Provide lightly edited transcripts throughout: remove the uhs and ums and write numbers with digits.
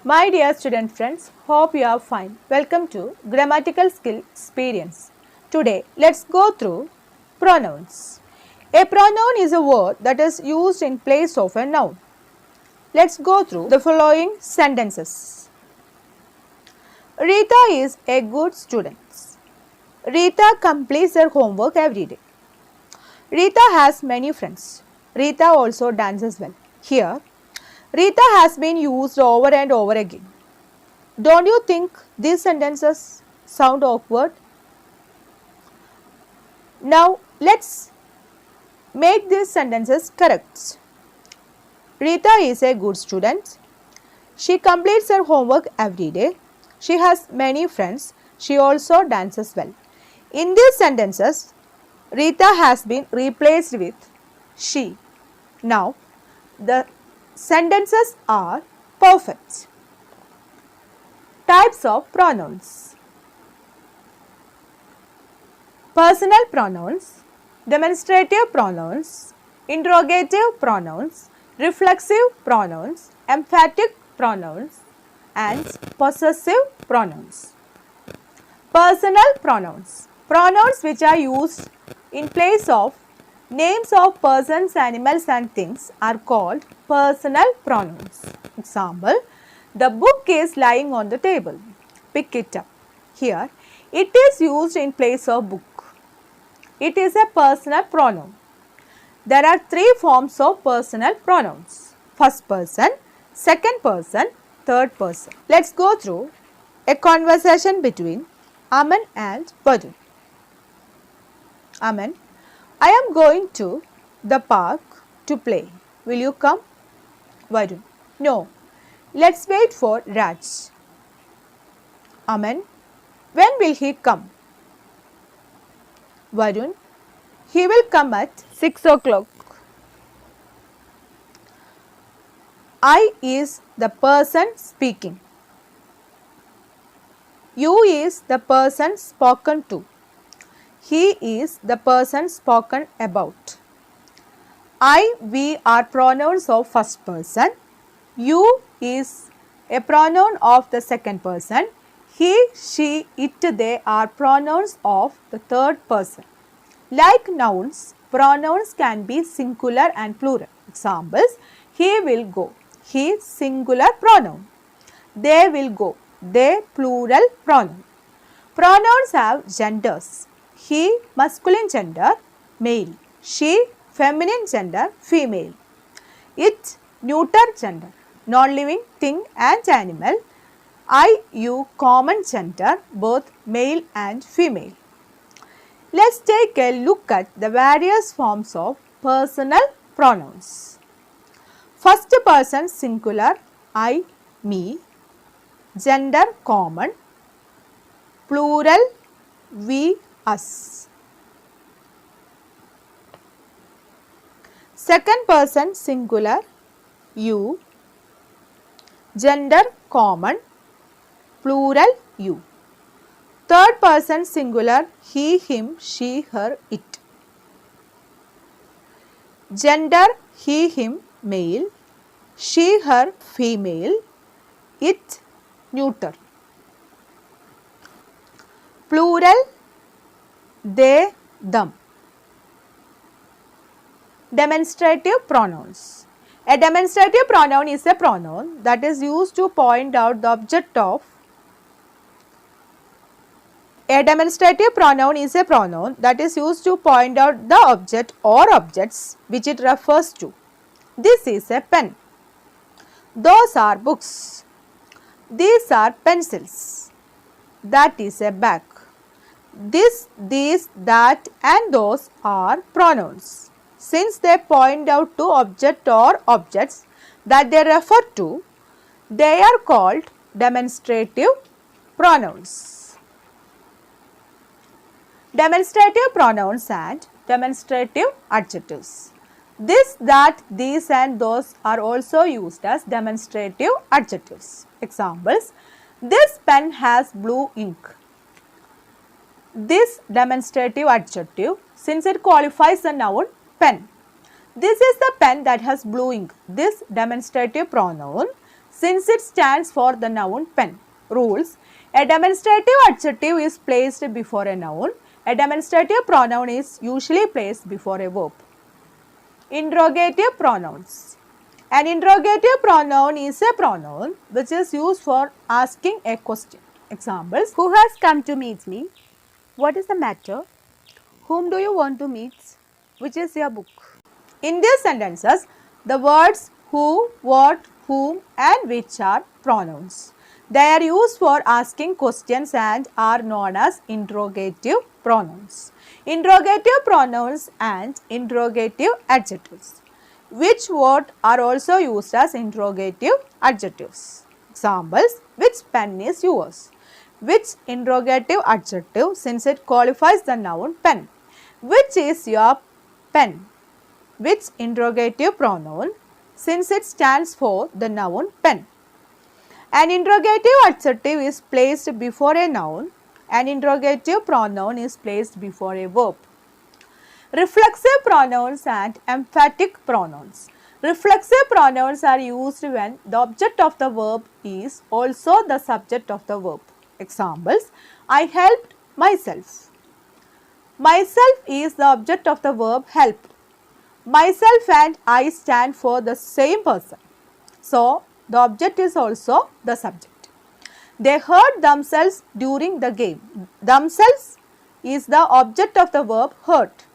My dear student friends, hope you are fine. Welcome to Grammatical Skill Experience. Today, let's go through pronouns. A pronoun is a word that is used in place of a noun. Let's go through the following sentences. Rita is a good student. Rita completes her homework every day. Rita has many friends. Rita also dances well. Here, Rita has been used over and over again. Don't you think these sentences sound awkward? Now, let's make these sentences correct. Rita is a good student. She completes her homework every day. She has many friends. She also dances well. In these sentences, Rita has been replaced with she. Now, the sentences are perfect. Types of pronouns. Personal pronouns, demonstrative pronouns, interrogative pronouns, reflexive pronouns, emphatic pronouns, and possessive pronouns. Personal pronouns. Pronouns which are used in place of names of persons, animals and things are called personal pronouns. Example, the book is lying on the table. Pick it up. Here, it is used in place of book. It is a personal pronoun. There are three forms of personal pronouns. First person, second person, third person. Let's go through a conversation between Aman and Varun. Aman, I am going to the park to play. Will you come? Varun, no. Let's wait for Raj. Aman, when will he come? Varun, he will come at 6 o'clock. I is the person speaking. You is the person spoken to. He is the person spoken about. I, we are pronouns of first person. You is a pronoun of the second person. He, she, it, they are pronouns of the third person. Like nouns, pronouns can be singular and plural. Examples, he will go. He, singular pronoun. They will go. They, plural pronoun. Pronouns have genders. He, masculine gender, male. She, feminine gender, female. It, neuter gender, non-living thing and animal. I, you, common gender, both male and female. Let's take a look at the various forms of personal pronouns. First person singular, I, me. Gender common. Plural, we, us. Second person singular, you. Gender common. Plural, you. Third person singular, he, him, she, her, it. Gender, he, him, male. She, her, female. It, neuter. Plural, they, them. Demonstrative pronouns. A demonstrative pronoun is a pronoun that is used to point out the object of. A demonstrative pronoun is a pronoun that is used to point out the object or objects which it refers to. This is a pen. Those are books. These are pencils. That is a bag. This, these, that and those are pronouns. Since they point out to object or objects that they refer to, they are called demonstrative pronouns. Demonstrative pronouns and demonstrative adjectives. This, that, these and those are also used as demonstrative adjectives. Examples, this pen has blue ink. This demonstrative adjective, since it qualifies the noun pen. This is the pen that has blue ink. This demonstrative pronoun since it stands for the noun pen. Rules. A demonstrative adjective is placed before a noun. A demonstrative pronoun is usually placed before a verb. Interrogative pronouns. An interrogative pronoun is a pronoun which is used for asking a question. Examples: who has come to meet me? What is the matter? Whom do you want to meet? Which is your book? In these sentences, the words who, what, whom and which are pronouns. They are used for asking questions and are known as interrogative pronouns. Interrogative pronouns and interrogative adjectives. Which, what are also used as interrogative adjectives. Examples: which pen is yours? Which interrogative adjective since it qualifies the noun pen. Which is your pen? Which interrogative pronoun since it stands for the noun pen. An interrogative adjective is placed before a noun. An interrogative pronoun is placed before a verb. Reflexive pronouns and emphatic pronouns. Reflexive pronouns are used when the object of the verb is also the subject of the verb. Examples: I helped myself. Myself is the object of the verb help. Myself and I stand for the same person. So, the object is also the subject. They hurt themselves during the game. Themselves is the object of the verb hurt.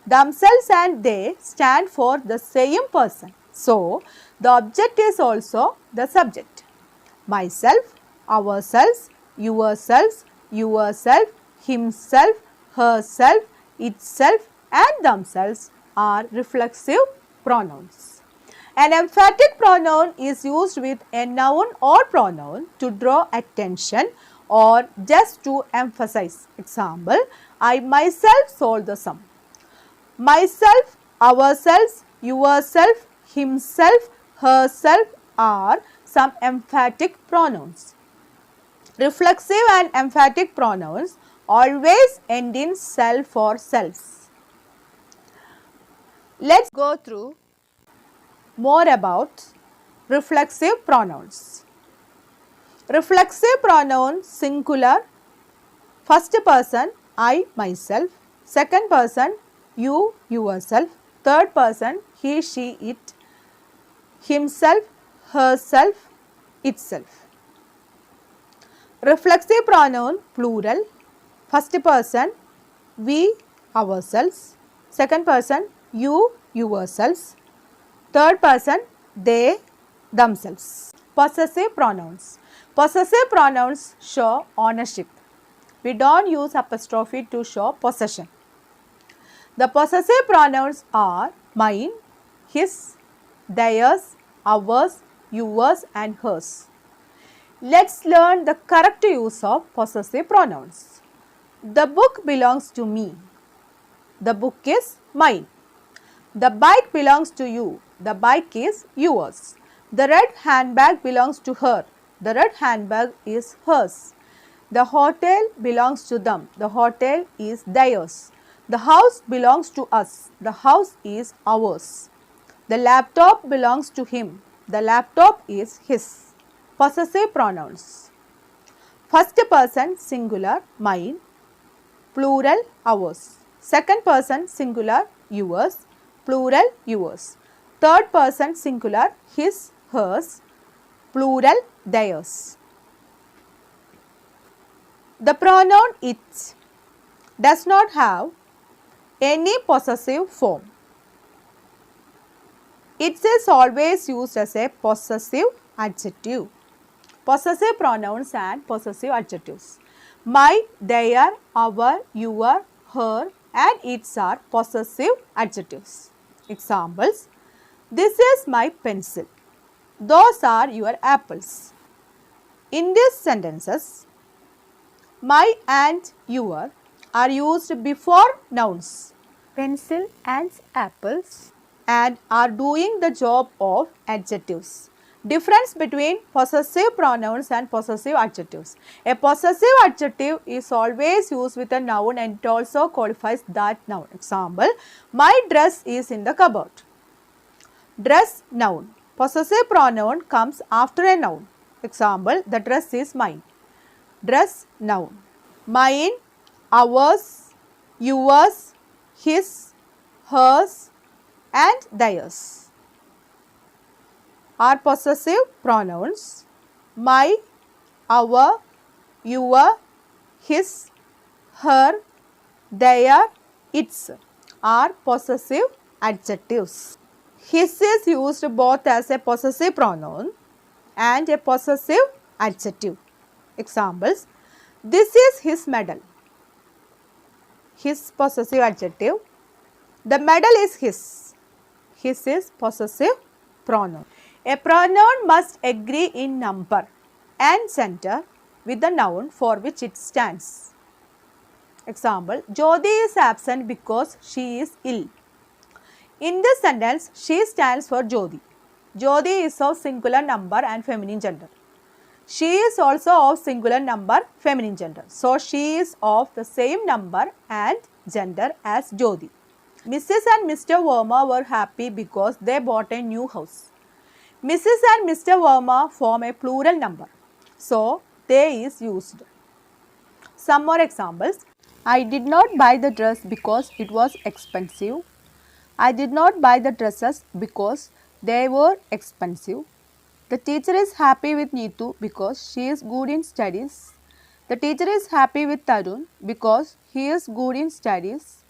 Themselves and they stand for the same person. So, the object is also the subject. Myself, ourselves, yourselves, himself, herself, itself and themselves are reflexive pronouns. An emphatic pronoun is used with a noun or pronoun to draw attention or just to emphasize. Example: I myself solved the sum. Myself, ourselves, yourself, himself, herself are some emphatic pronouns. Reflexive and emphatic pronouns always end in self or selves. Let's go through more about reflexive pronouns. Reflexive pronoun singular, first person I myself, second person you yourself, third person he she it, himself, herself, itself. Reflexive pronoun plural, first person we ourselves, second person you yourselves, third person they themselves. Possessive pronouns. Possessive pronouns show ownership. We don't use apostrophe to show possession. The possessive pronouns are mine, his, theirs, ours, yours and hers. Let's learn the correct use of possessive pronouns. The book belongs to me. The book is mine. The bike belongs to you. The bike is yours. The red handbag belongs to her. The red handbag is hers. The hotel belongs to them. The hotel is theirs. The house belongs to us. The house is ours. The laptop belongs to him. The laptop is his. Possessive pronouns. First person singular mine, plural ours. Second person singular yours, plural yours. Third person singular his, hers, plural theirs. The pronoun it does not have any possessive form. It is always used as a possessive adjective. Possessive pronouns and possessive adjectives. My, their, our, your, her and its are possessive adjectives. Examples: this is my pencil. Those are your apples. In these sentences, my and your are used before nouns, pencil and apples, and are doing the job of adjectives. Difference between possessive pronouns and possessive adjectives. A possessive adjective is always used with a noun and it also qualifies that noun. Example: my dress is in the cupboard. Dress noun, Possessive pronoun comes after a noun. Example, the dress is mine. Dress, noun. Mine, ours, yours, his, hers and theirs are possessive pronouns. My, our, your, his, her, their, its are possessive adjectives. His is used both as a possessive pronoun and a possessive adjective. Examples, this is his medal. His possessive adjective. The medal is his. His is possessive pronoun. A pronoun must agree in number and gender with the noun for which it stands. Example, Jyoti is absent because she is ill. In this sentence, she stands for Jyoti. Jyoti is of singular number and feminine gender. She is also of singular number, feminine gender. So, she is of the same number and gender as Jyoti. Mrs. and Mr. Verma were happy because they bought a new house. Mrs. and Mr. Verma form a plural number. So, they is used. Some more examples. I did not buy the dress because it was expensive. I did not buy the dresses because they were expensive. The teacher is happy with Neetu because she is good in studies. The teacher is happy with Tarun because he is good in studies.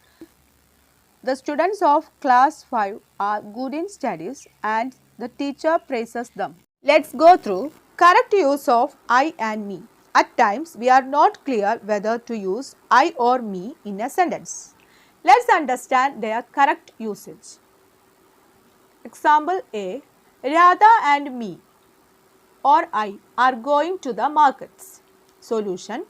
The students of class 5 are good in studies and the teacher praises them. Let's go through correct use of I and me. At times, we are not clear whether to use I or me in a sentence. Let's understand their correct usage. Example A, Radha and me or I are going to the markets. Solution,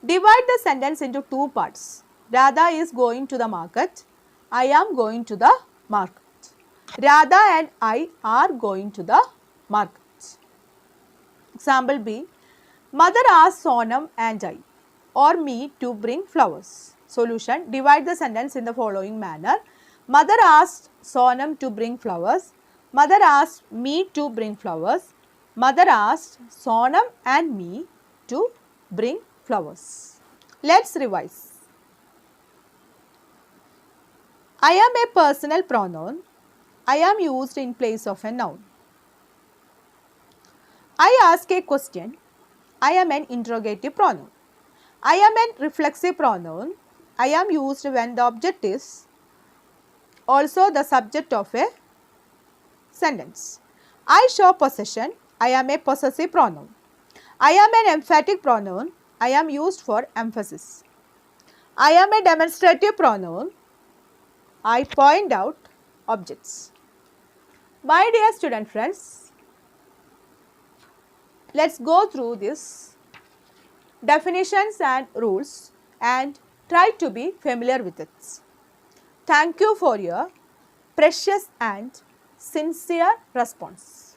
divide the sentence into two parts. Radha is going to the market. I am going to the market. Radha and I are going to the market. Example B, mother asked Sonam and I or me to bring flowers. Solution, divide the sentence in the following manner. Mother asked Sonam to bring flowers. Mother asked me to bring flowers. Mother asked Sonam and me to bring flowers. Let's revise. I am a personal pronoun. I am used in place of a noun. I ask a question. I am an interrogative pronoun. I am a reflexive pronoun. I am used when the object is also the subject of a sentence. I show possession. I am a possessive pronoun. I am an emphatic pronoun. I am used for emphasis. I am a demonstrative pronoun. I point out objects. My dear student friends, let's go through this definitions and rules and try to be familiar with it. Thank you for your precious and sincere response.